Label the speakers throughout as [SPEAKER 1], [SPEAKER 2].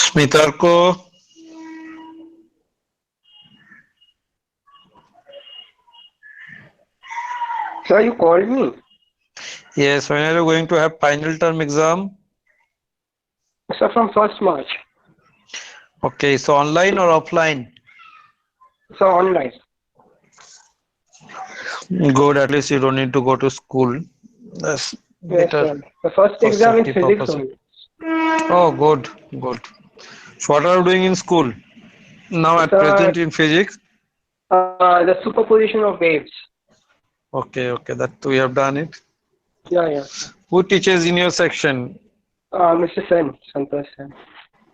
[SPEAKER 1] Smitarko.
[SPEAKER 2] Sir, you called me.
[SPEAKER 1] Yes, when are you going to have final term exam?
[SPEAKER 2] Sir, from 1st March.
[SPEAKER 1] Okay, so online or offline?
[SPEAKER 2] Sir, online.
[SPEAKER 1] Good, at least you don't need to go to school. That's
[SPEAKER 2] Yes,
[SPEAKER 1] better
[SPEAKER 2] sir. The first
[SPEAKER 1] for
[SPEAKER 2] exam is
[SPEAKER 1] safety
[SPEAKER 2] physics
[SPEAKER 1] purpose.
[SPEAKER 2] only.
[SPEAKER 1] Oh, good, good. So what are you doing in school? Now at
[SPEAKER 2] Sir,
[SPEAKER 1] present in physics?
[SPEAKER 2] the superposition of waves.
[SPEAKER 1] Okay, okay, that we have done it.
[SPEAKER 2] Yeah, yeah.
[SPEAKER 1] Who teaches in your section?
[SPEAKER 2] Mr. Sen, Santosh Sen.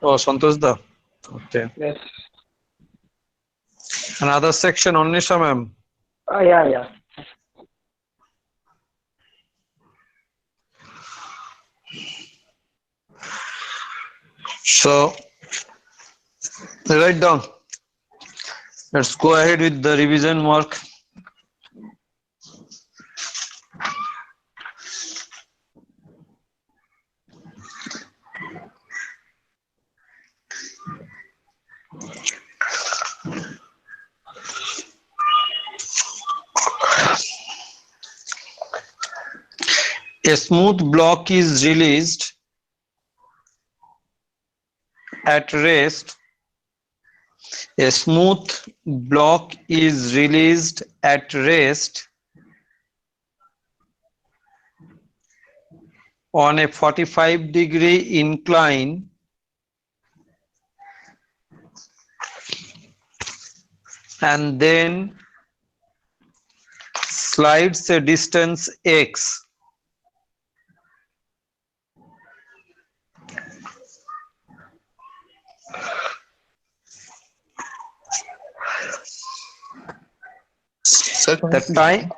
[SPEAKER 1] Oh, Santosh da. Okay.
[SPEAKER 2] Yes.
[SPEAKER 1] Another section, Onisha ma'am.
[SPEAKER 2] Yeah, yeah.
[SPEAKER 1] So write down. Let's go ahead with the revision work. A smooth block is released at rest. A smooth block is released at rest on a 45-degree incline and then slides a distance x.
[SPEAKER 3] Sir, can you
[SPEAKER 1] The
[SPEAKER 3] please
[SPEAKER 1] time,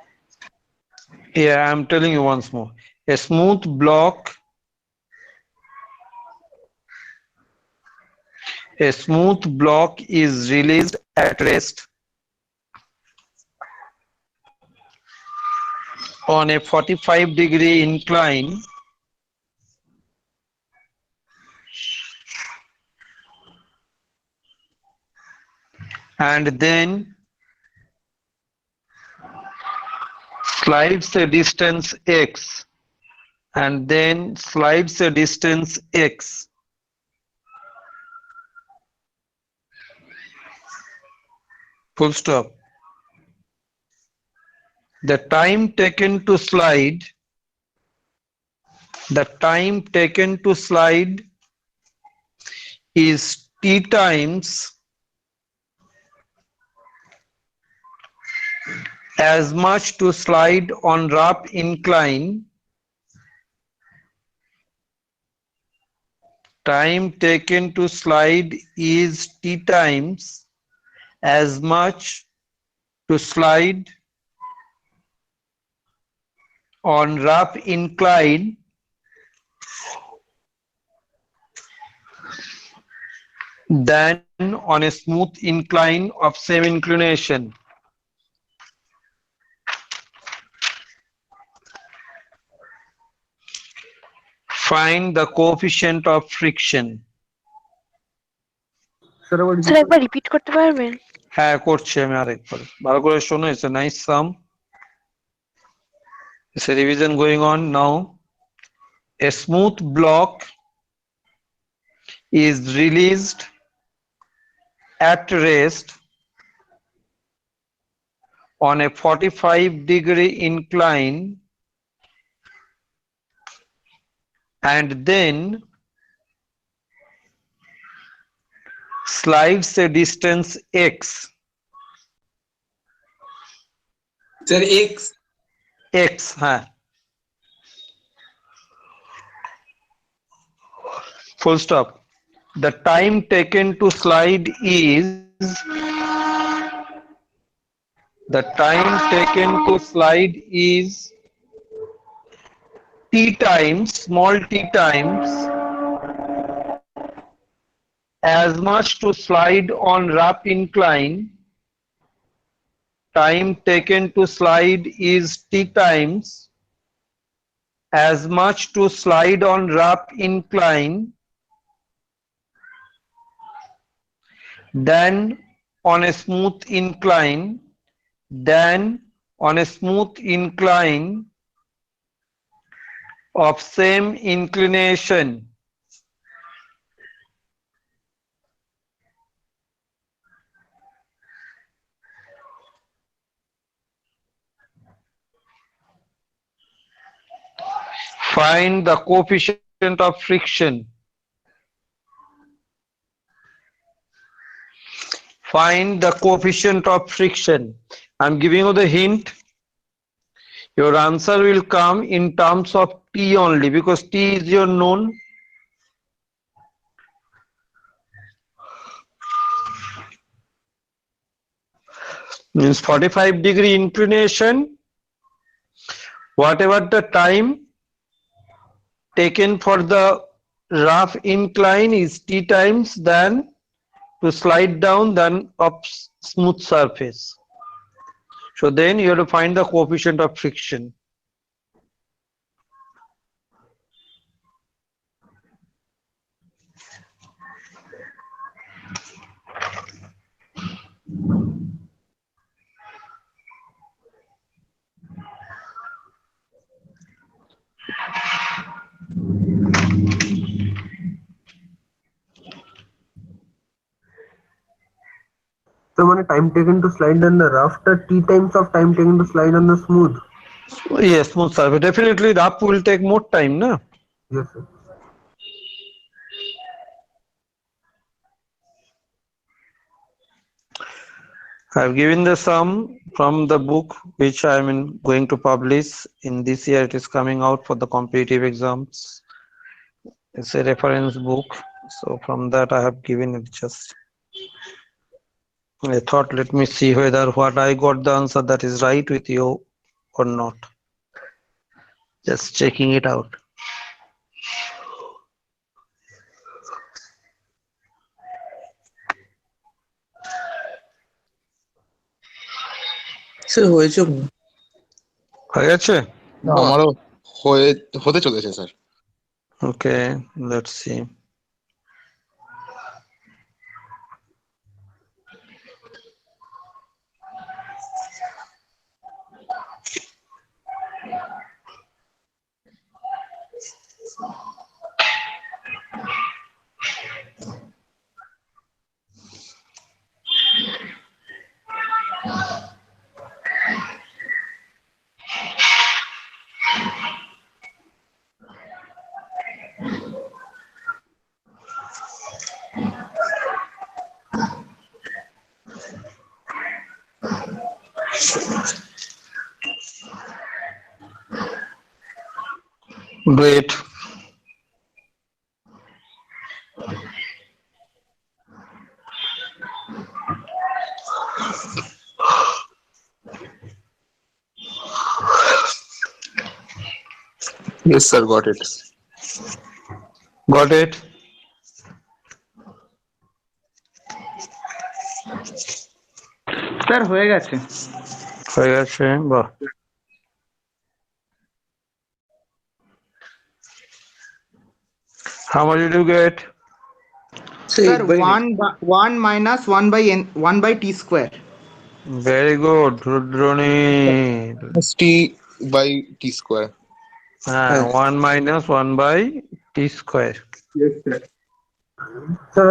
[SPEAKER 1] yeah, I'm telling you once more. A smooth block, is released at rest on a 45-degree incline and then slides a distance x full stop. The time taken to slide is t times as much to slide on rough incline. Time taken to slide is t times as much to slide on rough incline than on a smooth incline of same inclination. Find the coefficient of friction.
[SPEAKER 3] sir, what is
[SPEAKER 4] sir
[SPEAKER 3] it?
[SPEAKER 4] একবার repeat করতে পারবেন?
[SPEAKER 1] হ্যাঁ করছি আমি আরেকবার, ভালো করে শোনো। It's a nice sum. It's a revision going on now. A smooth block is released at rest on a 45-degree incline and then slides a distance x.
[SPEAKER 3] Sir, X.
[SPEAKER 1] X, হ্যাঁ, full stop. The time taken to slide is t times, small t times, as much to slide on rough incline time taken to slide is t times as much to slide on rough incline than on a smooth incline than on a smooth incline of same inclination. Find the coefficient of friction. Find the coefficient of friction. I'm giving you the hint. Your answer will come in terms of T only because T is your known. Means 45-degree inclination. Whatever the time taken for the rough incline is T times than to slide down than of smooth surface. So then you have to find the coefficient of friction.
[SPEAKER 4] So when time taken to slide on the rough, the t times of time taken to slide on the smooth.
[SPEAKER 1] Yes, smooth surface. Definitely rough will take more time, na?
[SPEAKER 4] Yes, sir.
[SPEAKER 1] I've given the sum from the book which I'm going to publish in this year. It is coming out for the competitive exams. It's a reference book. So from that I have given it just. I thought let me see whether what I got the answer that is right with you or not. Just checking it out.
[SPEAKER 3] Sir হয়েছে
[SPEAKER 1] হয়ে গেছে?
[SPEAKER 3] না আমারও হতে চলেছে sir.
[SPEAKER 1] Okay, let's see. Great.
[SPEAKER 3] Yes sir, got it.
[SPEAKER 1] Got it?
[SPEAKER 5] Sir হয়ে গেছে।
[SPEAKER 1] হয়ে গেছে, বাহ। How much did you get?
[SPEAKER 5] Sir 1 minus 1 by t square.
[SPEAKER 1] Very good, Rudroni.
[SPEAKER 3] T by t square.
[SPEAKER 1] 1 minus 1 by t square.
[SPEAKER 5] Yes sir.
[SPEAKER 4] Sir,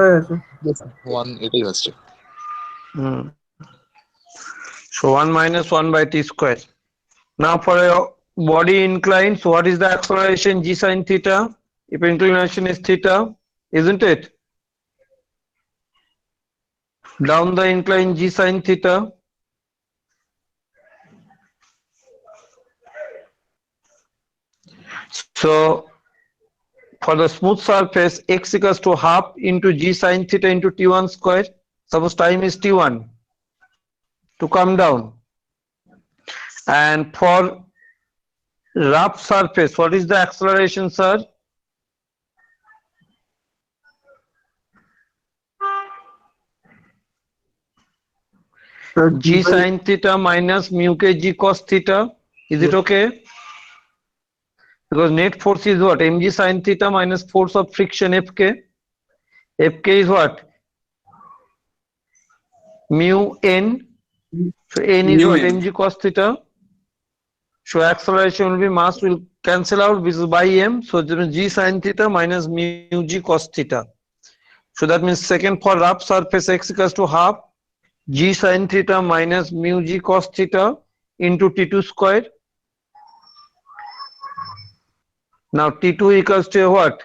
[SPEAKER 3] 1 এটাই হচ্ছে।
[SPEAKER 1] So 1 minus 1 by t square. Now for a body inclined, so what is the acceleration g sin theta? If inclination is theta, isn't it? Down the incline g sin theta. So for the smooth surface, x equals to half into g sin theta into t1 square. Suppose time is t1 to come down. And for rough surface, what is the acceleration, sir?
[SPEAKER 4] Sir,
[SPEAKER 1] G sin theta minus mu k G cos theta. Is it okay? Because net force is what? Mg sin theta minus force of friction Fk. Fk is what? Mu n. So n is
[SPEAKER 6] Mu
[SPEAKER 1] what?
[SPEAKER 6] n.
[SPEAKER 1] Mg cos theta. So acceleration will be mass will cancel out, which is by m. So it means G sin theta minus mu G cos theta. So that means second for rough surface x equals to half G sin theta minus mu G cos theta into T2 square. Now T2 equals to what?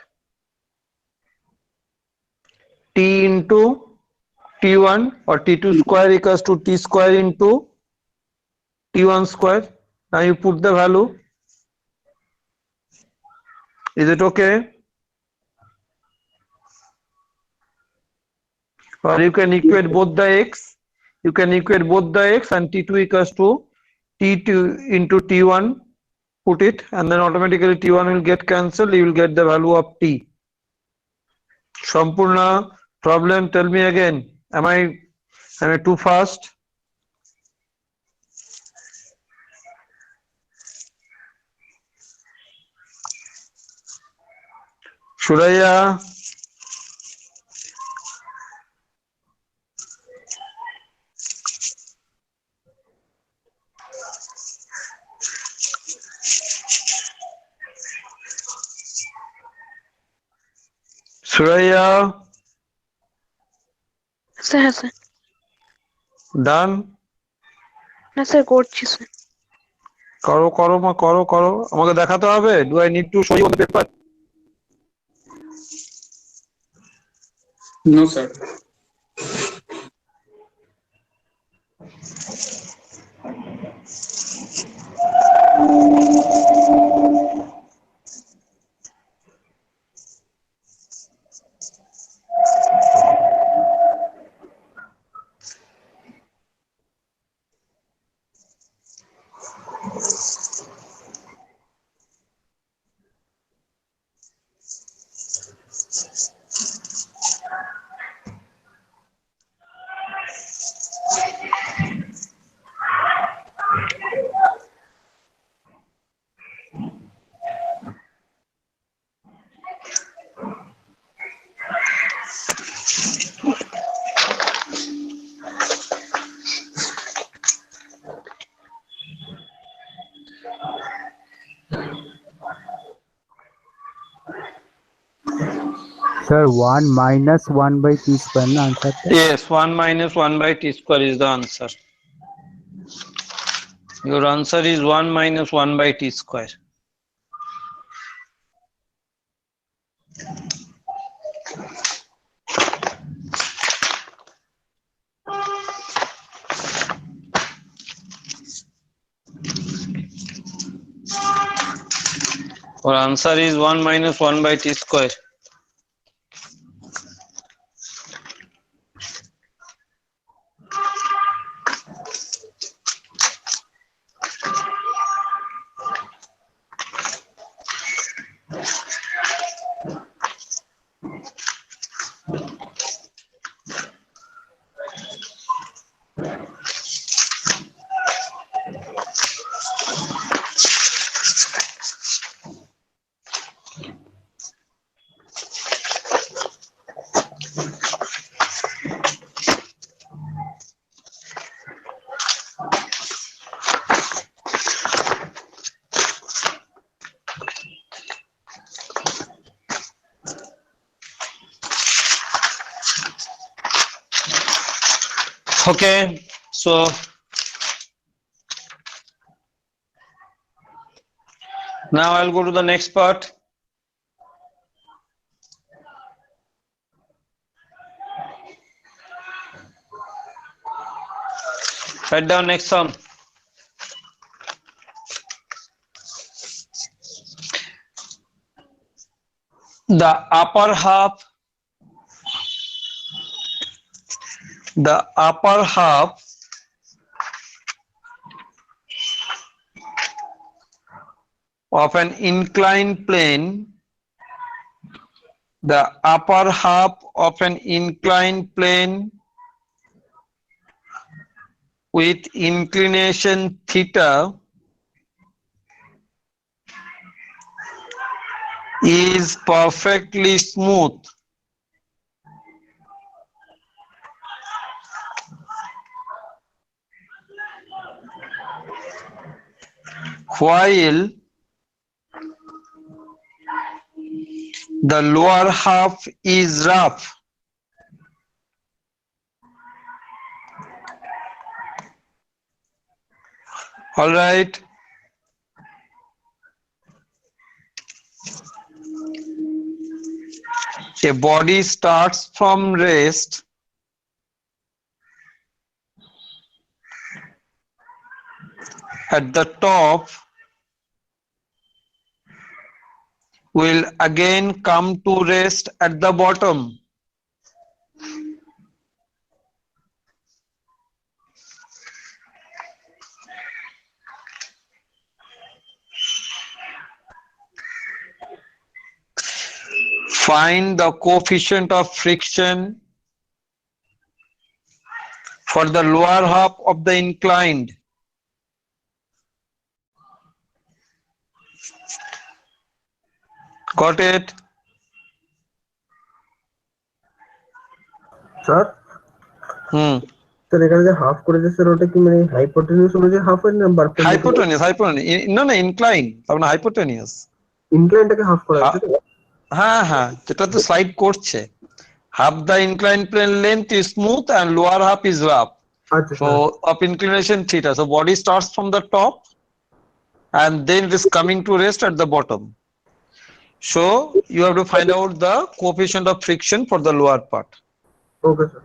[SPEAKER 1] T into T1 or T2 square equals to T square into T1 square. Now you put the value. Is it okay? Or you can equate both the x. You can equate both the x and T2 equals to T2 into T1. Put it and then automatically T1 will get cancelled. You will get the value of T. Sampurna, problem, tell me again. Am I too fast? Shuraya, Suraya,
[SPEAKER 7] sir sir
[SPEAKER 1] done?
[SPEAKER 7] না sir করছি sir
[SPEAKER 1] করো করো মা করো করো আমাকে দেখাতে হবে do I need to show you on the paper
[SPEAKER 6] No, sir.
[SPEAKER 8] Sir, 1 minus 1 by t square na answer টা?
[SPEAKER 1] yes 1 minus 1 by t square is the answer your answer is 1 minus 1 by t square our answer is 1 minus 1 by t square okay so now I'll go to the next part write down next sum the upper half of an inclined plane the upper half of an inclined plane with inclination theta is perfectly smooth. While the lower half is rough. All right. A body starts from rest at the top, will again come to rest at the bottom. Find the coefficient of friction for the lower half of the inclined. Got it?
[SPEAKER 4] Sir sir এখানে যে half করেছে sir ওটা কি মানে হাইপোটেনিউস অনুযায়ী half হয় না
[SPEAKER 1] Hypotenuse, hypotenuse. No, no, incline. তার মানে hypotenuse.
[SPEAKER 4] ইনক্লাইনটাকে হাফ করা আছে তো?
[SPEAKER 1] হ্যাঁ হ্যাঁ, যেটা তো স্লাইড করছে। Half the inclined plane length is smooth and lower half is rough.
[SPEAKER 4] আচ্ছা
[SPEAKER 1] So of inclination theta. So body starts from the top and then it is coming to rest at the bottom. So you have to find out the coefficient of friction for the lower part.
[SPEAKER 4] Okay sir.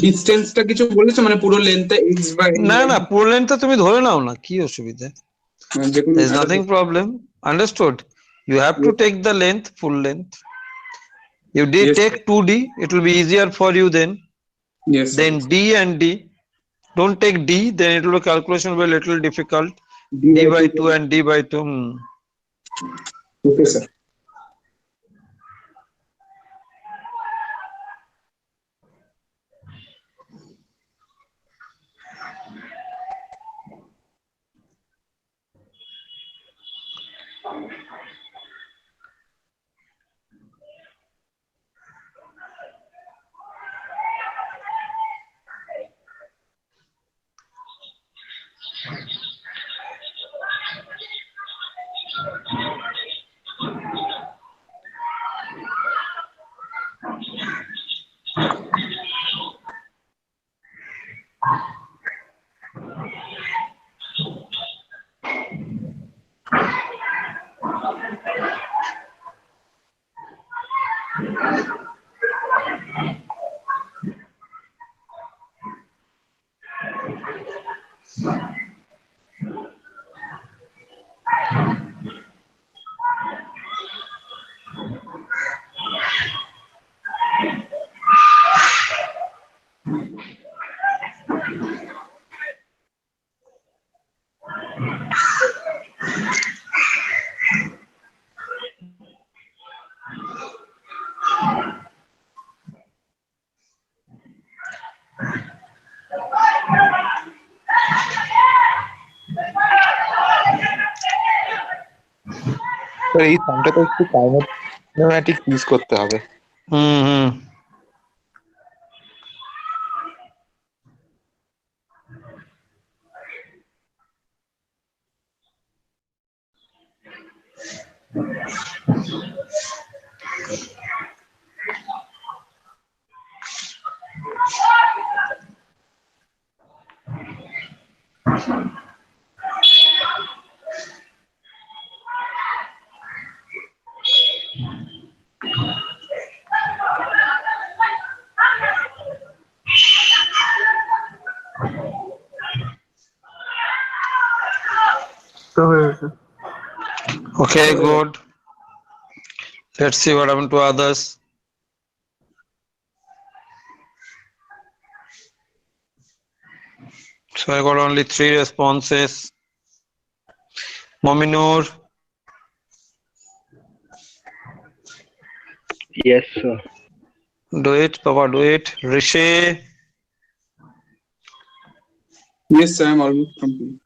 [SPEAKER 6] ডিসটেন্সটা কিছু বলেছো মানে পুরো লেন্থে x by
[SPEAKER 1] না না, পুরো লেন্থটা তুমি ধরে নাও না, কি অসুবিধা?
[SPEAKER 6] দেখুন
[SPEAKER 1] There is nothing problem. Understood? You have to take the length, full length. You did
[SPEAKER 6] Yes,
[SPEAKER 1] take 2D, it will be easier for you then.
[SPEAKER 6] yes
[SPEAKER 1] Then D and D. Don't take D, then it will be calculation will be a little difficult. D by 2 and D by 2.
[SPEAKER 6] Okay sir
[SPEAKER 3] তো এই সামটাতে একটু kinematic use করতে হবে।
[SPEAKER 1] হুম।
[SPEAKER 4] তো হয়ে গেছে।
[SPEAKER 1] Okay, good. Let's see what happened to others. So I got only 3 responses. Mominur,
[SPEAKER 2] Yes, sir.
[SPEAKER 1] do it. Papa, do it. Rishi,
[SPEAKER 6] Yes, I am almost complete.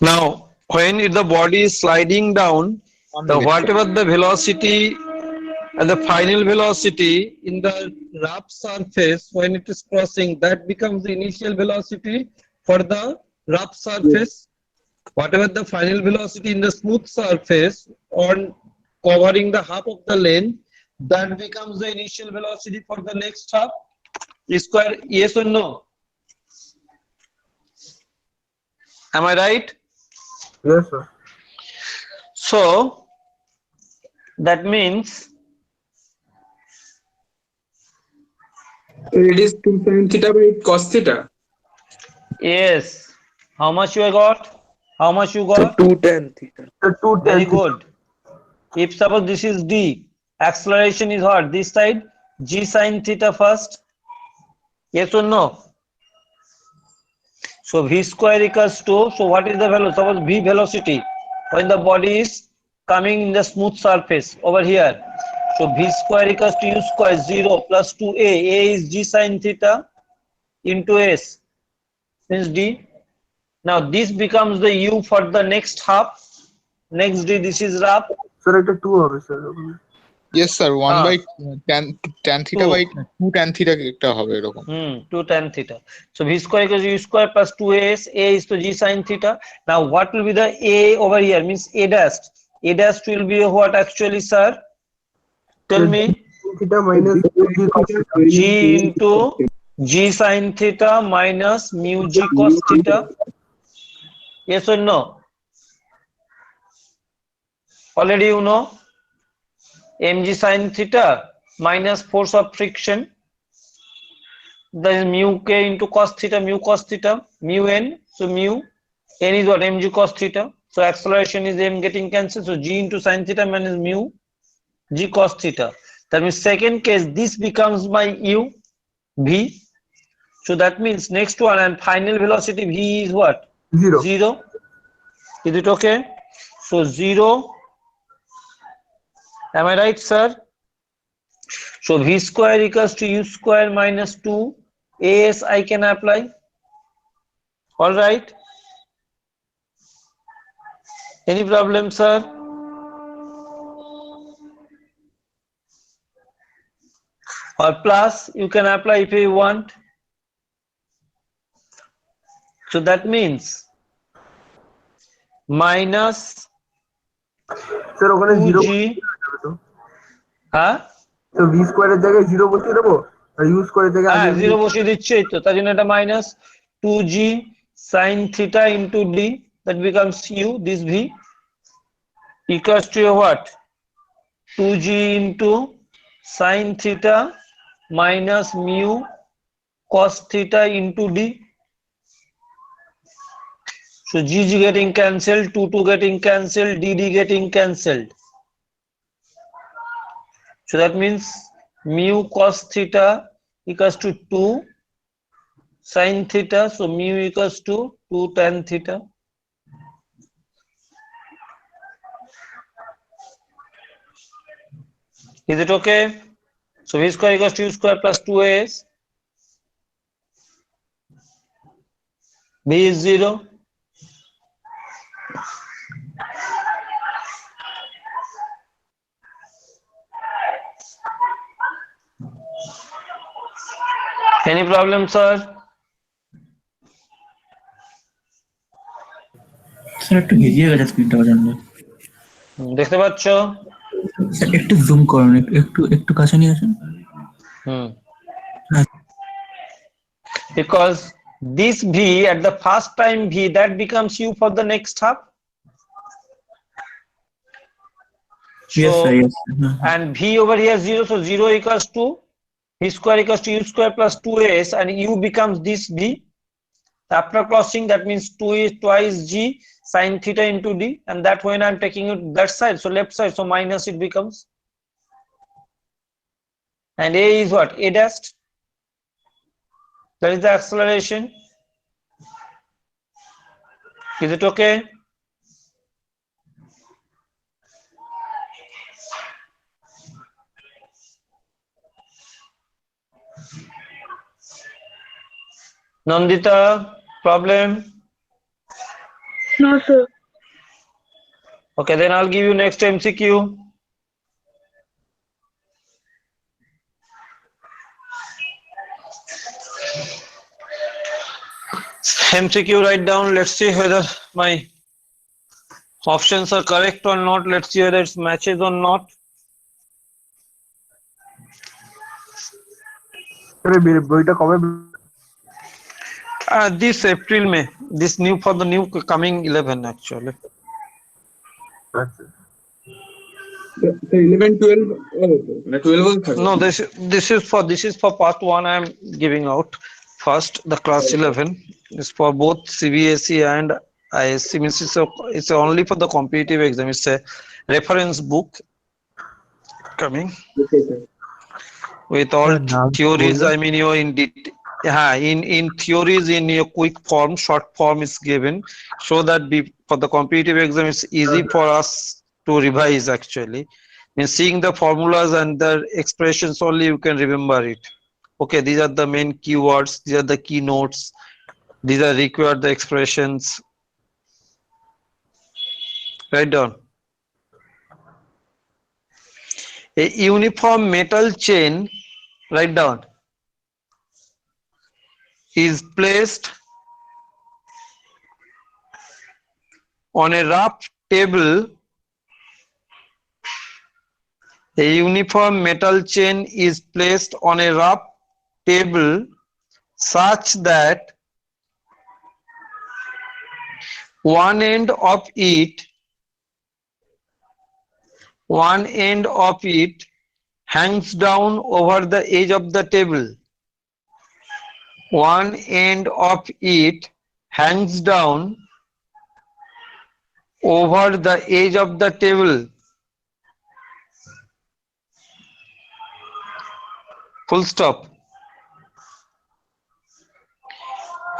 [SPEAKER 1] now when the body is sliding down, the whatever the velocity and the final velocity in the rough surface when it is crossing, that becomes the initial velocity for the rough surface. Whatever the final velocity in the smooth surface on covering the half of the lane, that becomes the initial velocity for the next half. Square, yes or no? Am I right?
[SPEAKER 4] Yes, sir.
[SPEAKER 1] So that means
[SPEAKER 6] It is 2 sin theta by cos theta.
[SPEAKER 1] yes. How much you got? How much you got?
[SPEAKER 3] 2 tan theta.
[SPEAKER 4] The two
[SPEAKER 1] Very
[SPEAKER 4] tan
[SPEAKER 1] good. If suppose this is D, acceleration is what? This side, G sin theta first. Yes or no? So V square equals to, so what is the value? Suppose V velocity when the body is coming in the smooth surface over here. So V square equals to U square 0 plus 2A. A is G sin theta into S means D. Now this becomes the U for the next half. Next D, this is rough.
[SPEAKER 4] Sir, এটা 2 হবে sir.
[SPEAKER 3] Yes sir, 1
[SPEAKER 1] Ah.
[SPEAKER 3] by tan theta
[SPEAKER 1] Two.
[SPEAKER 3] by 2 tan theta একটা হবে এরকম।
[SPEAKER 1] 2 tan theta. So V square equals U square plus 2AS. A is to G sin theta. Now what will be the A over here? Means A dash. A dash will be what actually, sir? Tell me.
[SPEAKER 4] Theta minus g cos theta।
[SPEAKER 1] G into G sin theta minus mu G cos theta. Yes or no? Already you know. Mg sin theta minus force of friction. That is mu k into cos theta, mu n. So mu n is what? Mg cos theta. So acceleration is m getting cancelled. So g into sin theta minus mu g cos theta. That means second case, this becomes my u v. So that means next one, and final velocity v is what?
[SPEAKER 4] 0
[SPEAKER 1] 0. Is it okay? So 0. Am I right, sir? So v square equals to u square minus 2 as I can apply. All right. Any problem, sir? Or plus you can apply if you want. So that means minus
[SPEAKER 4] sir ওখানে 0
[SPEAKER 1] 2g. হ্যাঁ
[SPEAKER 4] তো v স্কয়ারের জায়গায় 0 বসিয়ে দেবো আর u স্কয়ারের জায়গায়
[SPEAKER 1] হ্যাঁ
[SPEAKER 4] আগে
[SPEAKER 1] 0 বসিয়ে দিচ্ছেই তো, তার জন্য এটা minus 2g sin theta into d, that becomes u, this v equals to what? 2g into sin theta minus mu cos theta into d. So g getting cancelled, 2 getting cancelled, d getting cancelled. So that means mu cos theta equals to 2 sin theta. So mu equals to 2 tan theta. Is it okay? So v square equals to u square plus 2as. B is 0. Any problem, sir?
[SPEAKER 9] Sir একটু হেরিয়ে গেছে স্ক্রিনটা প্রচন্ড।
[SPEAKER 1] দেখতে পাচ্ছ?
[SPEAKER 9] Sir একটু zoom করুন, একটু একটু কাছে নিয়ে আসুন।
[SPEAKER 1] Because this V at the first time V, that becomes U for the next half.
[SPEAKER 9] Yes,
[SPEAKER 1] So,
[SPEAKER 9] sir, yes.
[SPEAKER 1] and V over here 0, so 0 equals to V square equals to U square plus 2S, and U becomes this V. After crossing, that means 2 is twice G sin theta into D, and that when I'm taking it that side, so left side, so minus it becomes. And A is what? A dashed. That is the acceleration. Is it okay? Nandita, problem?
[SPEAKER 7] No, sir.
[SPEAKER 1] Okay, then I'll give you next MCQ. MCQ, write down. Let's see whether my options are correct or not. Let's see whether it matches or not.
[SPEAKER 4] আরে বইটা কবে?
[SPEAKER 1] This April, May. This new for the new coming 11 actually.
[SPEAKER 4] আচ্ছা,
[SPEAKER 6] 11, 12, মানে 12 থাকে।
[SPEAKER 1] No, this is for part one. I am giving out first the class 11 is for both CBSE and ISC. Means it's only for the competitive exam. It's a reference book coming with all theories. I mean, you in in theories in your quick form, short form is given, so that for the competitive exam it's easy for us to revise actually. Means seeing the formulas and the expressions only you can remember it. Okay, these are the main keywords, these are the keynotes, these are required the expressions. Write down. A uniform metal chain, write down, is placed on a rough table. A uniform metal chain is placed on a rough table such that one end of it hangs down over the edge of the table. One end of it hangs down over the edge of the table. Full stop.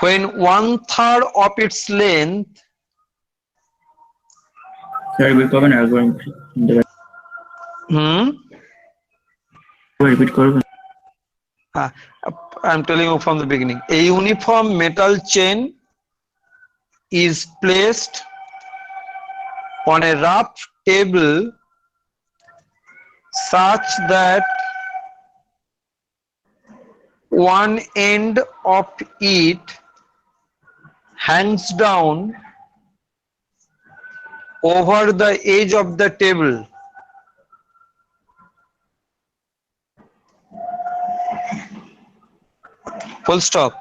[SPEAKER 1] When 1/3 of its length,
[SPEAKER 9] sir repeat করবেন, একবার repeat করবেন।
[SPEAKER 1] I'm telling you from the beginning. A uniform metal chain is placed on a rough table such that one end of it hangs down over the edge of the table. Full stop.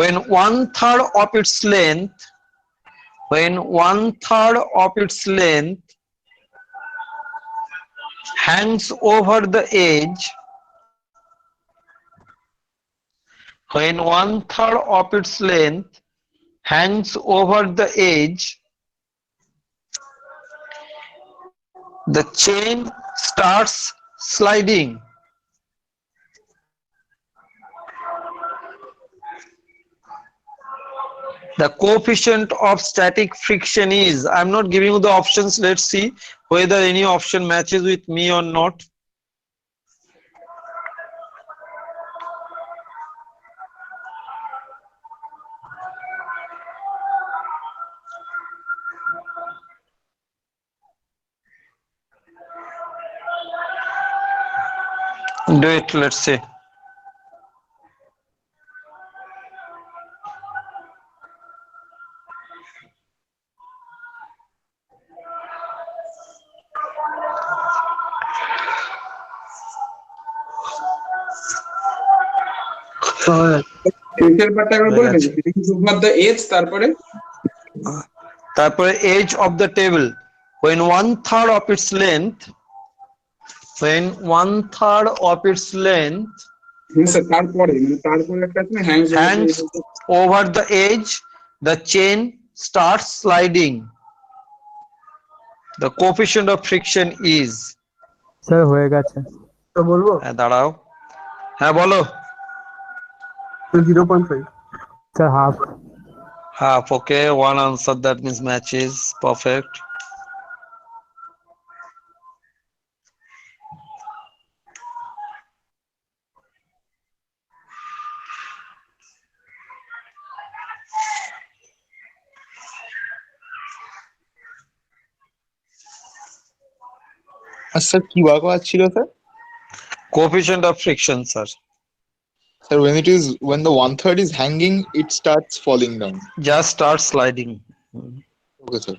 [SPEAKER 1] When 1/3 of its length hangs over the edge, when 1/3 of its length hangs over the edge, the chain starts sliding. The coefficient of static friction is, I'm not giving you the options. Let's see whether any option matches with me or not. Do it, let's see.
[SPEAKER 4] তো হয়ে গেছে।
[SPEAKER 6] শেষের পার্টটা একবার বলে
[SPEAKER 1] হয়ে
[SPEAKER 6] দেবে এটা কি শুধুমাত্র এজ তারপরে
[SPEAKER 1] তারপরে edge of the table when 1/3 of its length
[SPEAKER 6] sir তারপরে মানে তারপরে একটা আছে
[SPEAKER 1] hangs over the edge, the chain starts sliding. The coefficient of friction is
[SPEAKER 8] sir হয়ে গেছে।
[SPEAKER 4] তো বলবো
[SPEAKER 1] দাঁড়াও, হ্যাঁ বলো।
[SPEAKER 4] 0.5।
[SPEAKER 8] Sir half.
[SPEAKER 1] Half, okay, one answer, that means matches, perfect.
[SPEAKER 3] আর স্যার কি বার করার ছিল sir?
[SPEAKER 1] Coefficient of friction, sir.
[SPEAKER 3] Sir when the 1/3 is hanging, it starts falling down.
[SPEAKER 1] Just start sliding.
[SPEAKER 3] Okay, sir.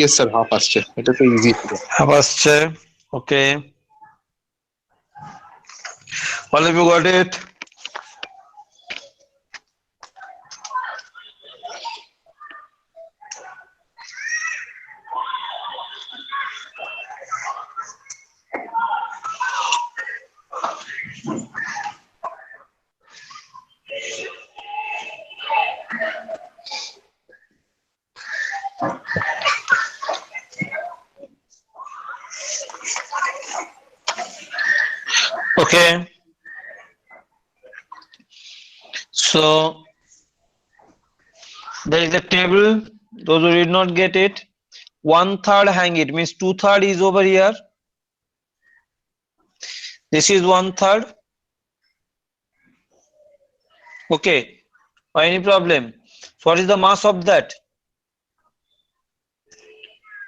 [SPEAKER 3] Yes, sir, half আসছে। এটা তো easy ছিল।
[SPEAKER 1] Half আসছে, okay. All of you got it? Okay. So there is a table. Those who did not get it, 1/3 hang it means 2/3 is over here. This is 1/3. Okay. Or any problem? So what is the mass of that?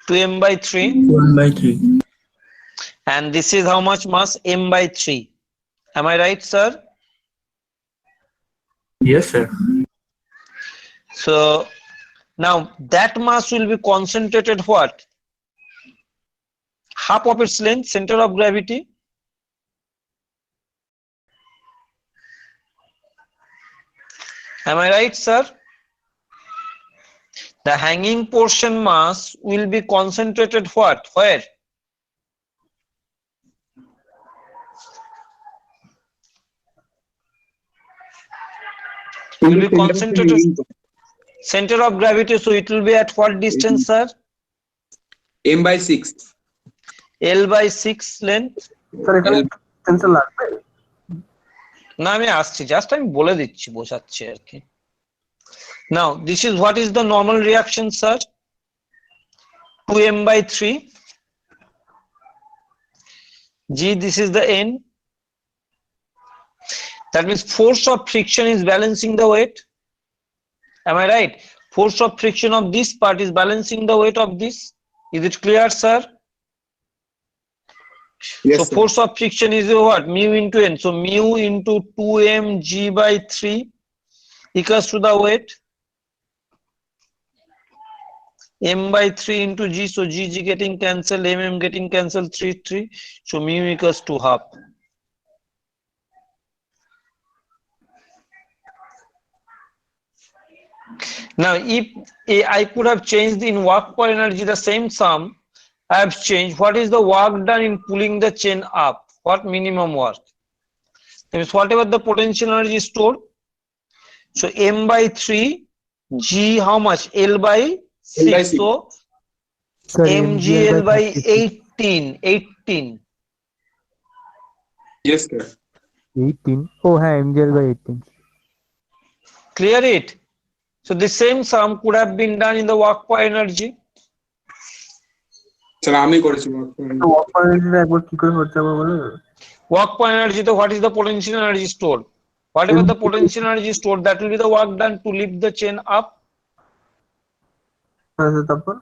[SPEAKER 1] 2m/3.
[SPEAKER 9] 1/3.
[SPEAKER 1] And this is how much mass? m/3. Am I right, sir?
[SPEAKER 9] Yes, sir.
[SPEAKER 1] So now that mass will be concentrated what? Half of its length, center of gravity. Am I right, sir? The hanging portion mass will be concentrated what? Where? Will be concentrated center of gravity, so it will be at what distance, sir?
[SPEAKER 6] m/6
[SPEAKER 1] L/6 length.
[SPEAKER 4] Sir এখানে sensor লাগবে?
[SPEAKER 1] না আমি আসছি, just আমি বলে দিচ্ছি, বোঝাচ্ছি আর কি। Now this is what is the normal reaction, sir? 2m/3. G, this is the N. That means force of friction is balancing the weight. Am I right? Force of friction of this part is balancing the weight of this. Is it clear, sir?
[SPEAKER 6] Yes,
[SPEAKER 1] So
[SPEAKER 6] sir.
[SPEAKER 1] force of friction is what? Mu into N. So mu into 2mg/3 equals to the weight m/3 into g. So g getting cancelled, getting cancelled, 3. So mu equals to half. Now if I could have changed in work per energy the same sum, I have changed. What is the work done in pulling the chain up? What minimum work? That means whatever the potential energy stored. So m/3, g how much? L/6.
[SPEAKER 6] L/6.
[SPEAKER 1] So
[SPEAKER 8] sir
[SPEAKER 1] mgl/18. 18.
[SPEAKER 6] Yes, sir.
[SPEAKER 8] 18। ও হ্যাঁ, mgl/18।
[SPEAKER 1] Clear it? So the same sum could have been done in the work per energy.
[SPEAKER 6] Sir আমি করেছি
[SPEAKER 4] তো work পার একবার কি করে হচ্ছে আমার বলে?
[SPEAKER 1] Work point energy, so what is the potential energy stored? Whatever the potential energy stored, that will be the work done to lift the chain up.
[SPEAKER 4] হ্যাঁ স্যার তারপর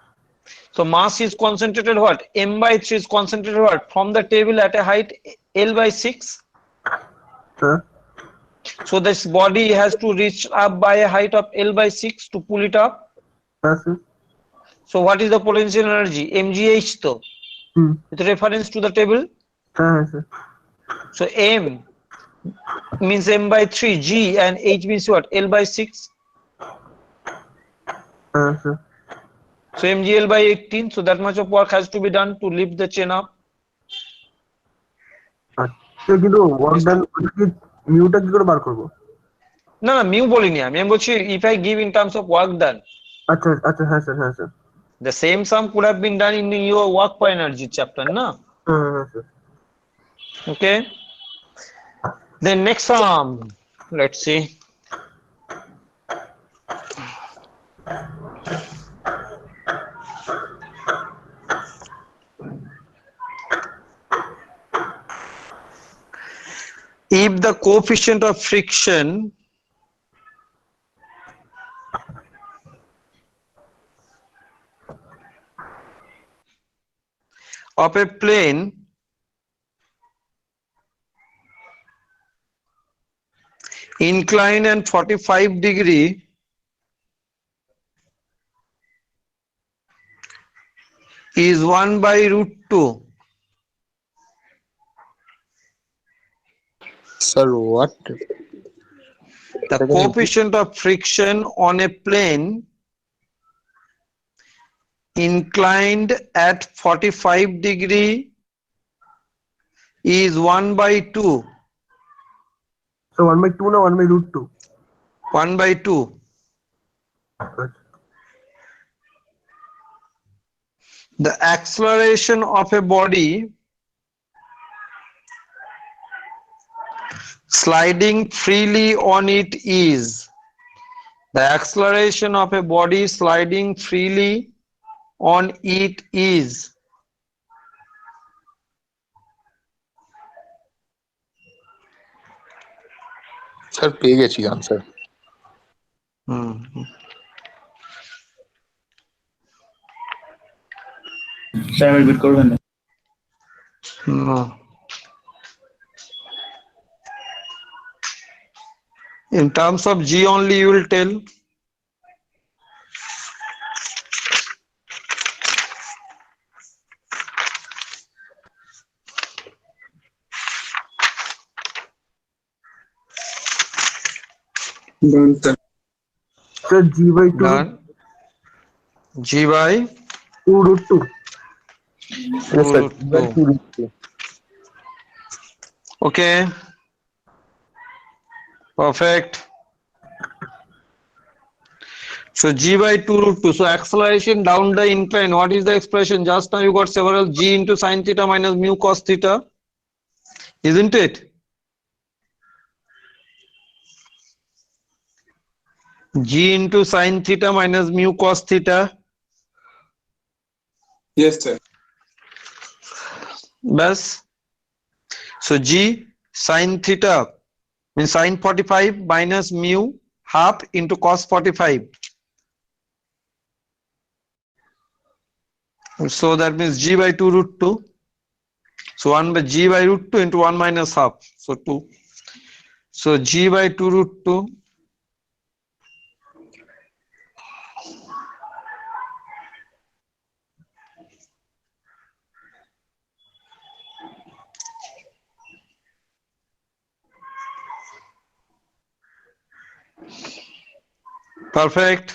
[SPEAKER 1] So mass is concentrated what? M by 3 is concentrated what? From the table at a height L by 6.
[SPEAKER 4] Sir
[SPEAKER 1] So this body has to reach up by a height of L by 6 to pull it up.
[SPEAKER 4] হ্যাঁ sir
[SPEAKER 1] So what is the potential energy? mgh though,
[SPEAKER 4] hmm
[SPEAKER 1] with reference to the table.
[SPEAKER 4] হ্যাঁ হ্যাঁ sir
[SPEAKER 1] So m means m by 3, g and h means what? L by 6.
[SPEAKER 4] হ্যাঁ sir
[SPEAKER 1] So mgl by 18. So that much of work has to be done to lift the chain up.
[SPEAKER 4] আচ্ছা কিন্তু work done কি মিউটা কি করে বার করবো?
[SPEAKER 1] না না mu বলিনি আমি বলছি if I give in terms of work done,
[SPEAKER 4] আচ্ছা আচ্ছা হ্যাঁ স্যার হ্যাঁ sir
[SPEAKER 1] the same sum could have been done in your work by energy chapter, na?
[SPEAKER 4] হ্যাঁ হ্যাঁ sir
[SPEAKER 1] Okay. Then next sum, let's see. If the coefficient of friction of a plane inclined and 45-degree is 1 by root 2.
[SPEAKER 3] Sir, what?
[SPEAKER 1] The coefficient of friction on a plane inclined at 45-degree is 1 by 2.
[SPEAKER 4] So 1/2 না 1/√2?
[SPEAKER 1] 1 by 2. The acceleration of a body sliding freely on it is. The acceleration of a body sliding freely on it is.
[SPEAKER 3] Sir, পেয়ে গেছি answer.
[SPEAKER 9] Sir বের করবেন না
[SPEAKER 1] No. In terms of G only you will tell.
[SPEAKER 6] Done, sir.
[SPEAKER 4] Sir, G/2
[SPEAKER 1] Done. G by
[SPEAKER 4] 2√2.
[SPEAKER 3] Yes, sir.
[SPEAKER 1] root 2. Okay. Perfect. So G by 2√2. So acceleration down the incline. What is the expression? Just now you got several G into sin theta minus mu cos theta. Isn't it? G into sin theta minus mu cos theta.
[SPEAKER 6] Yes, sir.
[SPEAKER 1] Bas. So G sin theta means sin 45 minus mu half into cos 45. So that means G by 2√2. So 1 by G by √2 into 1 minus half. So 2. So G by 2√2. Perfect.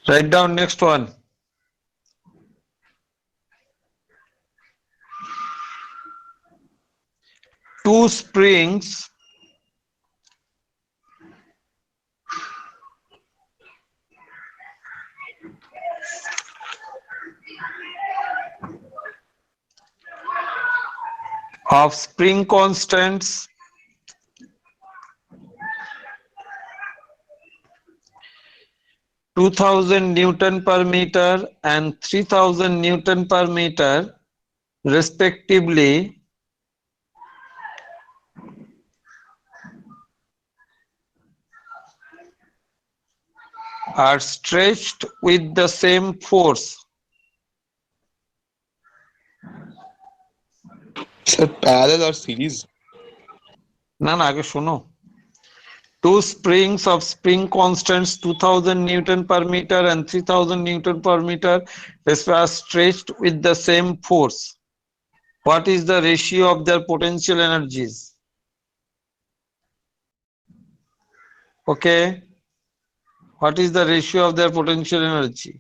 [SPEAKER 1] Write down next one. Two springs of spring constants (2000 Newton per meter and 3000 Newton per meter respectively are stretched with the same force.
[SPEAKER 3] Sir, parallel or series?
[SPEAKER 1] না না আগে শোনো। Two springs of spring constants 2000 Newton per meter and 3000 Newton per meter are stretched with the same force. What is the ratio of their potential energies? Okay. What is the ratio of their potential energy?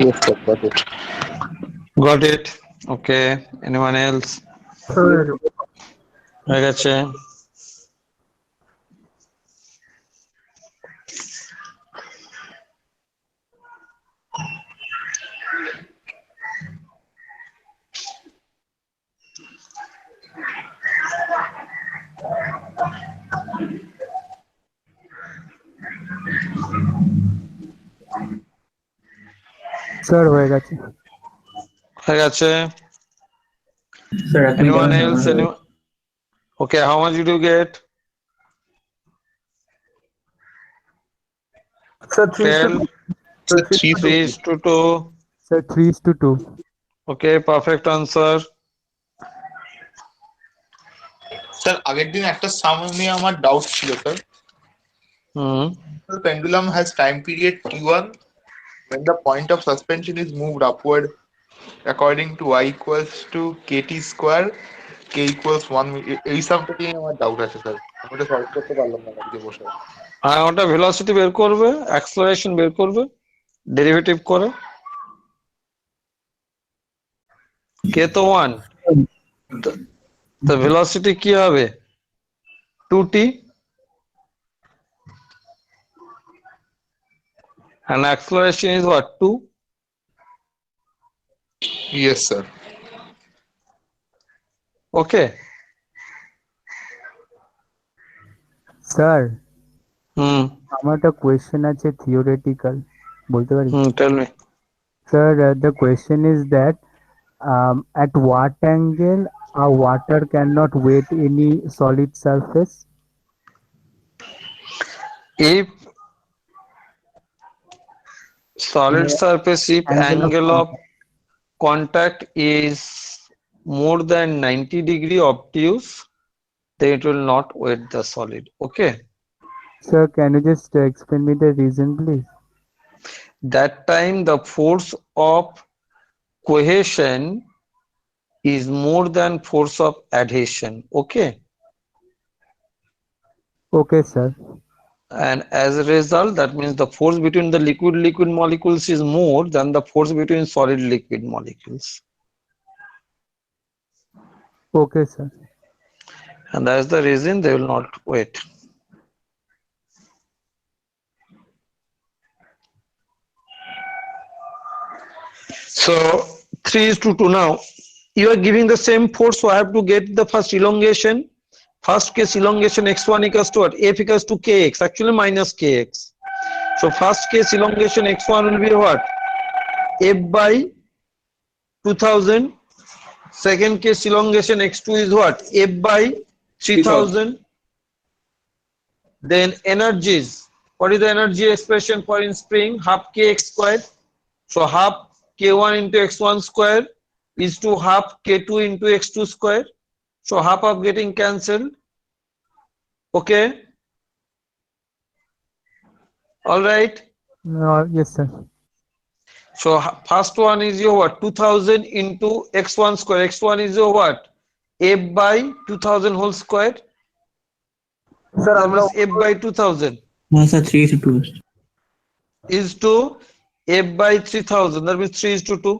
[SPEAKER 3] Yes, sir, got it.
[SPEAKER 1] Got it? Okay. Anyone else?
[SPEAKER 4] Sir,
[SPEAKER 1] হয়ে গেছে।
[SPEAKER 8] Sir হয়ে গেছে।
[SPEAKER 1] হয়ে গেছে।
[SPEAKER 9] Sir, এক minute
[SPEAKER 1] Anyone
[SPEAKER 9] দাঁড়ান,
[SPEAKER 1] else?
[SPEAKER 9] আমার-
[SPEAKER 1] Anyone? Okay, how much did you get?
[SPEAKER 4] sir, 3
[SPEAKER 1] 12,
[SPEAKER 3] Sir, 3
[SPEAKER 1] 3 is to 2.
[SPEAKER 8] Sir 3:2।
[SPEAKER 1] Okay, perfect answer.
[SPEAKER 3] Sir আগের দিন একটা সাম নিয়ে আমার ডাউট ছিল sir.
[SPEAKER 1] Hmm.
[SPEAKER 3] The pendulum has time period t1 when the point of suspension is moved upward according to y equals to kt square k equals 1 এই সামটা নিয়ে আমার doubt আছে স্যার, আমি এটা সলভ করতে পারলাম না আজকে বসে।
[SPEAKER 1] আর ওটা ভেলোসিটি বের করবে, অ্যাক্সেলারেশন বের করবে, ডেরিভেটিভ করে। কে তো 1, তো ভেলোসিটি কি হবে? 2t and acceleration is what? 2.
[SPEAKER 3] Yes sir.
[SPEAKER 1] Okay.
[SPEAKER 8] Sir আমার একটা কোয়েশ্চেন আছে থিওরেটিক্যাল, বলতে পারি?
[SPEAKER 1] Tell me.
[SPEAKER 8] Sir, the question is that at what angle a water cannot wet any solid surface?
[SPEAKER 1] If solid surface, if angle of contact is more than 90 degree obtuse, then it will not wet the solid. Okay.
[SPEAKER 8] Sir, can you just explain me the reason, please?
[SPEAKER 1] That time the force of cohesion is more than force of adhesion. Okay.
[SPEAKER 8] Okay, sir.
[SPEAKER 1] And as a result, that means the force between the liquid molecules is more than the force between solid liquid molecules.
[SPEAKER 8] Okay, sir.
[SPEAKER 1] And that is the reason they will not wet. So 3:2. Now you are giving the same force, so I have to get the first elongation. First case elongation x1 equals to what? F equals to kx, actually minus kx. So first case elongation x1 will be what? F by 2000. Second case elongation x2 is what? F by 3000. Then energies. What is the energy expression for in spring? Half kx squared. So half k1 into x1 square is to half k2 into x2 square. So half of getting cancelled. Okay. All right.
[SPEAKER 8] Yes, sir.
[SPEAKER 1] So first one is your what? 2000 into x1 square. X1 is your what? F by 2000 whole square.
[SPEAKER 4] Sir,
[SPEAKER 1] That
[SPEAKER 4] আমরা
[SPEAKER 1] means F by 2000
[SPEAKER 9] হ্যাঁ sir 3:2
[SPEAKER 1] is to F by 3000. That means 3:2.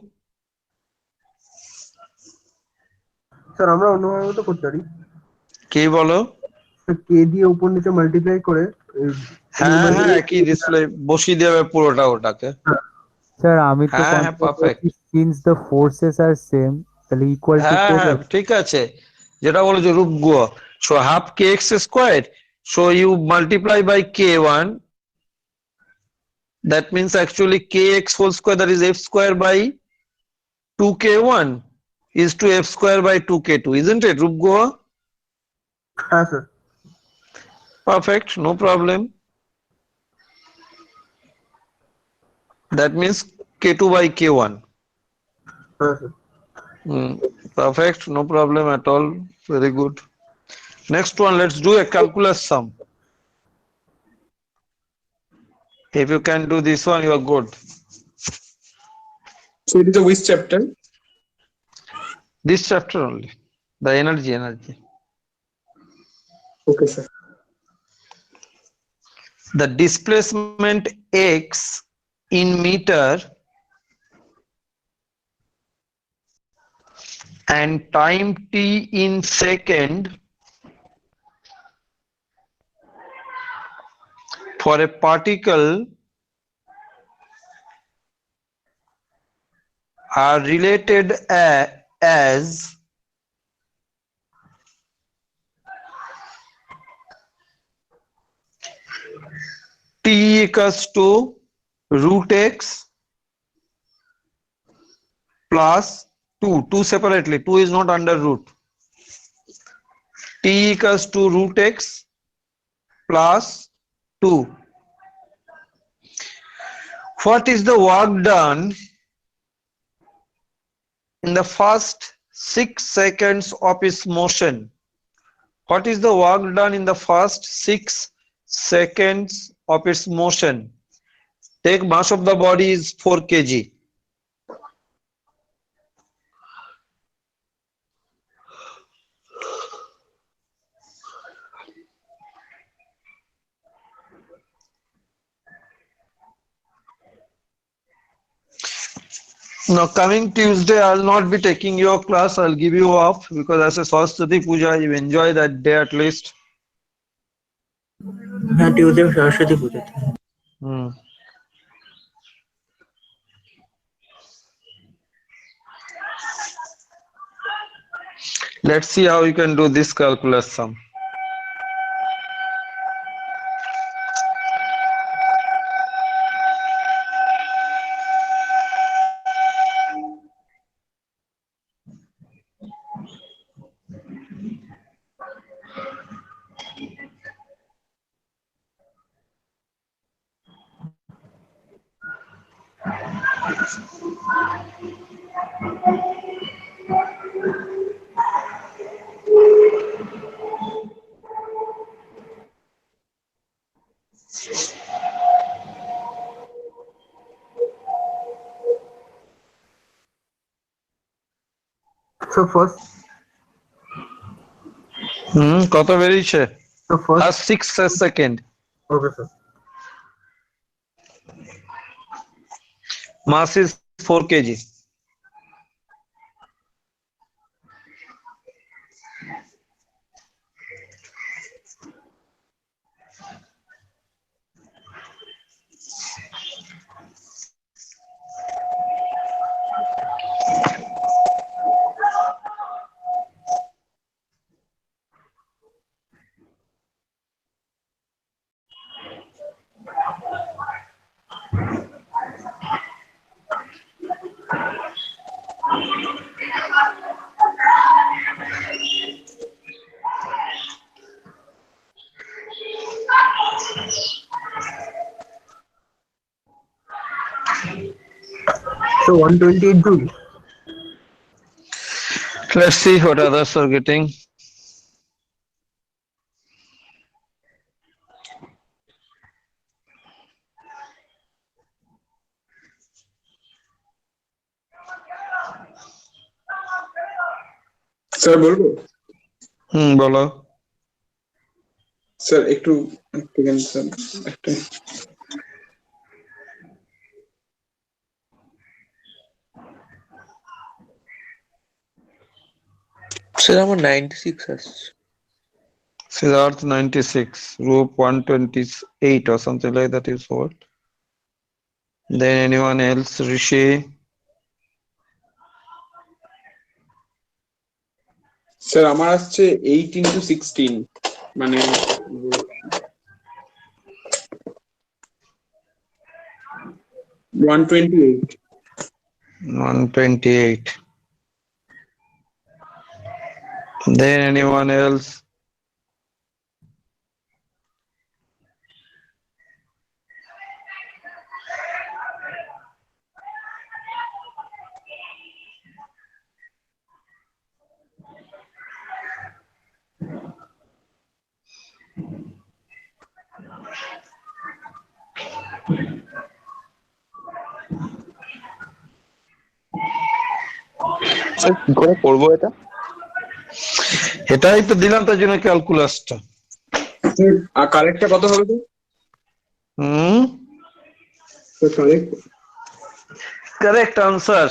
[SPEAKER 4] Sir আমরা অন্যভাবে তো করতে পারি।
[SPEAKER 1] কি বলো?
[SPEAKER 4] কে দিয়ে উপর নিচে মাল্টিপ্লাই করে
[SPEAKER 1] হ্যাঁ হ্যাঁ কি ডিসপ্লে বসিয়ে দেবে পুরোটা ওটাকে।
[SPEAKER 8] স্যার আমি তো
[SPEAKER 1] হ্যাঁ হ্যাঁ perfect.
[SPEAKER 8] Since the forces are same তাহলে ইকুয়াল টু
[SPEAKER 1] হ্যাঁ হ্যাঁ ঠিক আছে, যেটা বলেছো রূপগ। So half k x square, so you multiply by k1, that means actually kx whole square, that is f square by 2k1 is to f square by 2k2, isn't it রূপগ?
[SPEAKER 4] হ্যাঁ sir.
[SPEAKER 1] Perfect, no problem. That means k2 by k1.
[SPEAKER 4] হ্যাঁ sir.
[SPEAKER 1] Perfect, no problem at all. Very good. Next one, let's do a calculus sum. If you can do this one, you are good.
[SPEAKER 6] So it is a which chapter?
[SPEAKER 1] This chapter only, the energy.
[SPEAKER 6] Okay, sir.
[SPEAKER 1] The displacement x in meter and time t in second for a particle are related as t equals to root x plus 2 separately, 2 is not under root. T equals to root x plus 2. What is the work done in the first 6 seconds of its motion? What is the work done in the first 6 seconds of its motion? Take mass of the body is 4 kg. Now coming Tuesday, I'll not be taking your class. I'll give you off because as a Saraswati Puja, you enjoy that day at least.
[SPEAKER 9] হ্যাঁ Tuesday Saraswati Puja.
[SPEAKER 1] Let's see how you can do this calculus sum.
[SPEAKER 4] So first,
[SPEAKER 1] কত বেরিয়েছে?
[SPEAKER 4] so first,
[SPEAKER 1] First 6 second.
[SPEAKER 4] okay sir.
[SPEAKER 1] Mass is 4 kg.
[SPEAKER 4] So 128 joules.
[SPEAKER 1] Let's see what others are getting.
[SPEAKER 6] Sir বলবো
[SPEAKER 1] বলো।
[SPEAKER 6] Sir একটু sir একটা
[SPEAKER 10] sir আমার 96 আসছে।
[SPEAKER 1] Siddharth 96, Roop 128 or something like that is what. Then anyone else? Rishi?
[SPEAKER 6] Sir আমার আসছে 8 into 16 মানে 128
[SPEAKER 1] 128. Then anyone else?
[SPEAKER 3] Sir কি করে করবো এটা?
[SPEAKER 1] এটাই তো দিলাম তার জন্য ক্যালকুলাসটা।
[SPEAKER 6] আর কারেক্টটা কত হবে sir correct
[SPEAKER 1] Correct answer.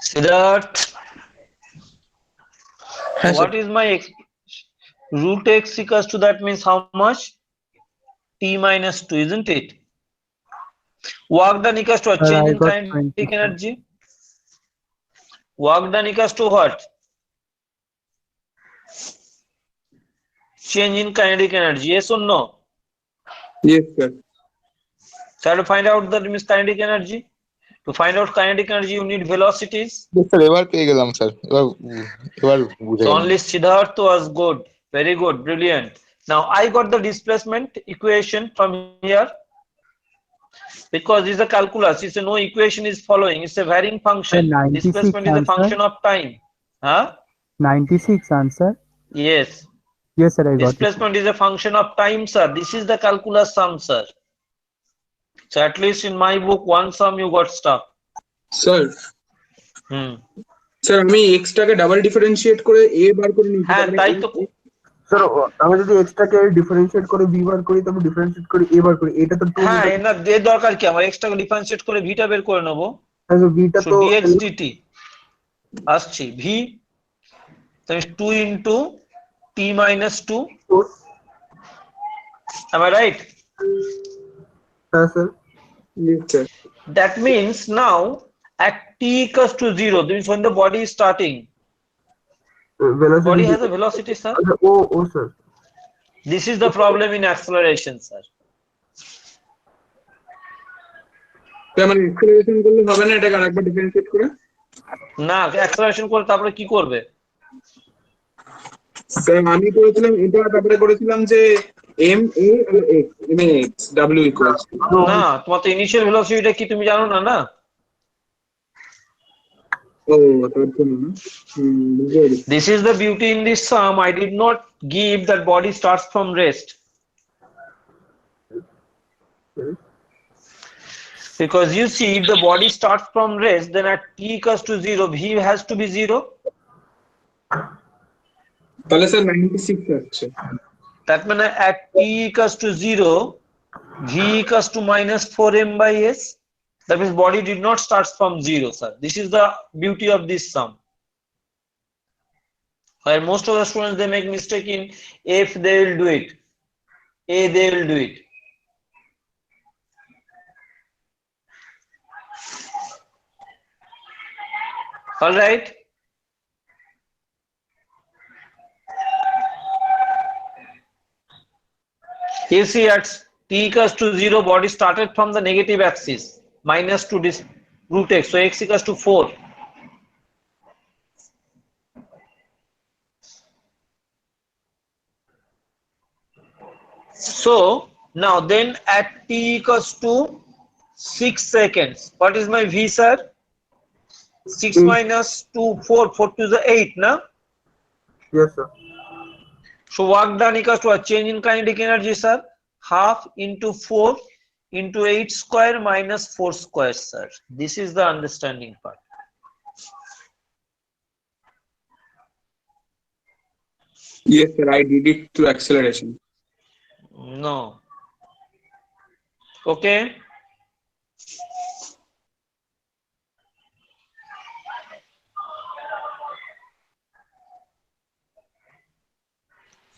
[SPEAKER 1] Siddharth, what is my root x equals to that means how much? T minus 2, isn't it? Work done equals to a
[SPEAKER 8] Sir,
[SPEAKER 1] change
[SPEAKER 8] I
[SPEAKER 1] in
[SPEAKER 8] got
[SPEAKER 1] kinetic
[SPEAKER 8] 20.
[SPEAKER 1] energy. Work done equals to what? Change in kinetic energy, yes or no?
[SPEAKER 6] Yes, sir.
[SPEAKER 1] Try to find out the means kinetic energy. To find out kinetic energy, you need velocities.
[SPEAKER 3] Sir এবার পেয়ে গেলাম sir, এবার বুঝে
[SPEAKER 1] So
[SPEAKER 3] গেলাম।
[SPEAKER 1] only Siddharth was good. Very good, brilliant. Now I got the displacement equation from here. Because this is a calculus, it's a no equation is following, it's a varying function.
[SPEAKER 8] 96
[SPEAKER 1] Displacement is a
[SPEAKER 8] answer.
[SPEAKER 1] function of time. Huh?
[SPEAKER 8] 96 answer.
[SPEAKER 1] Yes.
[SPEAKER 8] Yes, sir, I got it.
[SPEAKER 1] Displacement is a function of time, sir. This is the calculus sum, sir. So at least in my book, one sum you got stuck.
[SPEAKER 6] Sir sir আমি x টাকে double differentiate করে এ বার করে নিয়েছি।
[SPEAKER 1] হ্যাঁ তাই তো।
[SPEAKER 4] Sir আমি যদি x টাকে ডিফারেন্সিয়েট করে b বার করি তারপর ডিফারেন্সিয়েট করে a বার করি, এটা তো 2
[SPEAKER 1] হ্যাঁ না এর দরকার কি, আমার x টাকে ডিফারেন্সিয়েট করে v টা বের করে নেব।
[SPEAKER 4] b টা
[SPEAKER 1] So
[SPEAKER 4] তো
[SPEAKER 1] dx dt আসছে v that is 2 into t minus 2. Am I right?
[SPEAKER 4] হ্যাঁ sir.
[SPEAKER 6] Yes, sir.
[SPEAKER 1] That means now at t equals to 0, that means when the body is starting, body has a velocity, sir.
[SPEAKER 4] ও sir.
[SPEAKER 1] This is the problem in acceleration, sir.
[SPEAKER 6] মানে acceleration করলে হবে না, এটাকে আরেকবার differentiate করে?
[SPEAKER 1] না acceleration করে তারপরে কি করবে?
[SPEAKER 6] স্যার আমি করেছিলাম এটা, তারপরে করেছিলাম যে m a আর x m a x w equals
[SPEAKER 1] না তোমার তো ইনিশিয়াল ভেলোসিটিটা কি তুমি জানো না না?
[SPEAKER 6] ও তার জন্য না।
[SPEAKER 1] This is the beauty in this sum. I did not give that body starts from rest. Because you see, if the body starts from rest, then at t equals to 0, v has to be 0.
[SPEAKER 6] তাহলে sir 96 আসছে।
[SPEAKER 1] That means at t equals to 0, v equals to minus 4m by s. That means body did not start from 0, sir. This is the beauty of this sum. Where most of the students, they make mistake in F, they will do it. A, they will do it. All right. You see at t equals to 0, body started from the negative axis, minus to this root x, so x equals to 4. So now then at t equals to 6 seconds. What is my V, sir? 6 minus 2, 4. 4 to the 8, na?
[SPEAKER 4] Yes, sir.
[SPEAKER 1] So work done equals to a change in kinetic energy, sir. Half into 4 into 8 square minus 4 square, sir. This is the understanding part.
[SPEAKER 6] Yes, sir. I did it through acceleration.
[SPEAKER 1] No. Okay.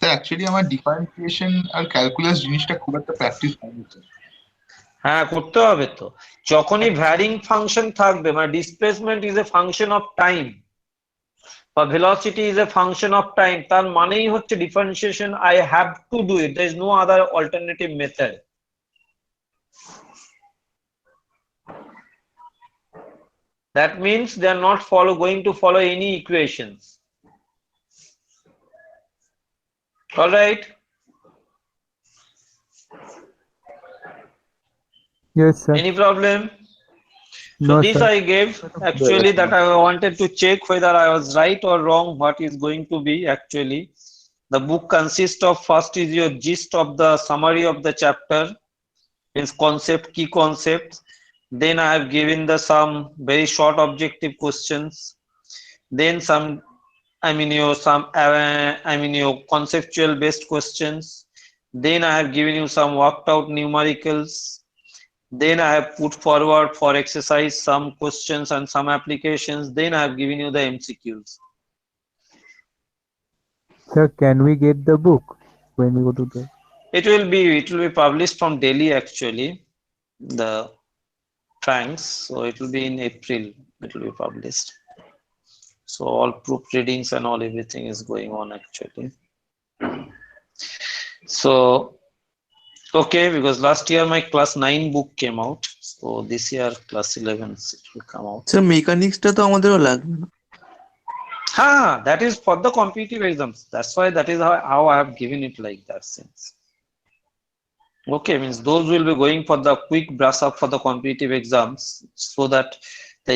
[SPEAKER 3] Sir actually আমার differentiation আর calculus জিনিসটা খুব একটা practice হয়নি sir.
[SPEAKER 1] হ্যাঁ, করতে হবে তো। যখনই ভ্যারিং ফাংশন থাকবে, মানে displacement is a function of time বা velocity is a function of time, তার মানেই হচ্ছে differentiation I have to do it, there is no other alternative method. That means they are not going to follow any equations. All right.
[SPEAKER 8] Yes, sir.
[SPEAKER 1] Any problem? So
[SPEAKER 8] No,
[SPEAKER 1] this
[SPEAKER 8] sir.
[SPEAKER 1] I gave actually that I wanted to check whether I was right or wrong. What is going to be actually the book consists of, first is your gist of the summary of the chapter, is concept, key concepts. Then I have given the some very short objective questions. Then some your conceptual based questions. Then I have given you some worked out numericals. Then I have put forward for exercise some questions and some applications. Then I have given you the MCQs.
[SPEAKER 8] Sir, can we get the book when we go to the?
[SPEAKER 1] It will be published from Delhi actually, the Franks. So it will be in April. It will be published. So all proofreadings and all everything is going on actually. So okay, because last year my class 9 book came out, so this year class 11 it will come out.
[SPEAKER 10] Sir মেকানিক্সটা তো আমাদেরও লাগবে না?
[SPEAKER 1] That is for the competitive exams. That's why that is how I have given it like that since. Okay, means those will be going for the quick brush up for the competitive exams, so that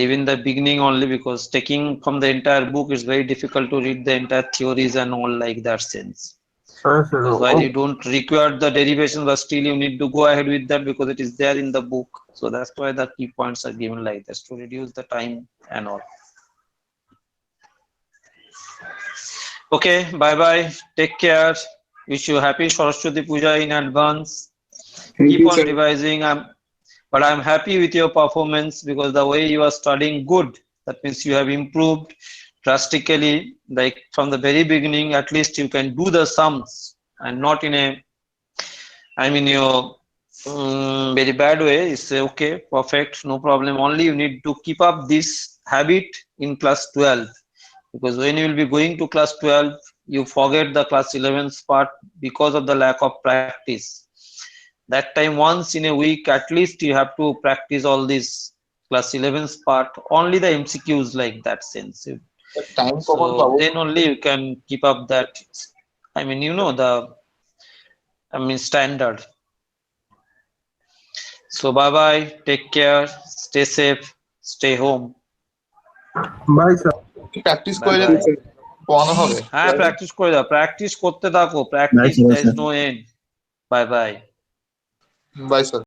[SPEAKER 1] even the beginning only, because taking from the entire book is very difficult to read the entire theories and all like that sense.
[SPEAKER 4] Sir.
[SPEAKER 1] Because while you don't require the derivations, but still you need to go ahead with that because it is there in the book. So that's why the key points are given like this to reduce the time and all. Okay, bye bye. Take care. Wish you happy Saraswati Puja in advance.
[SPEAKER 6] Thank
[SPEAKER 1] Keep
[SPEAKER 6] you,
[SPEAKER 1] on
[SPEAKER 6] sir.
[SPEAKER 1] revising. But I'm happy with your performance because the way you are studying good, that means you have improved drastically. Like from the very beginning, at least you can do the sums and not in a, your very bad way. It's okay, perfect, no problem. Only you need to keep up this habit in class 12, because when you will be going to class 12, you forget the class 11's part because of the lack of practice. That time once in a week at least you have to practice all this class 11's part, only the MCQs like that sense.
[SPEAKER 3] Time
[SPEAKER 1] So
[SPEAKER 3] কখন পাবো?
[SPEAKER 1] then only you can keep up that, standard. So bye bye, take care, stay safe, stay home.
[SPEAKER 4] Bye, sir.
[SPEAKER 3] Practice করে
[SPEAKER 1] Bye
[SPEAKER 3] যাচ্ছি,
[SPEAKER 1] bye.
[SPEAKER 3] পড়ানো হবে।
[SPEAKER 1] হ্যাঁ, practice করে দাও, practice করতে থাকো, practice, there is no end. Bye bye.
[SPEAKER 3] Bye sir.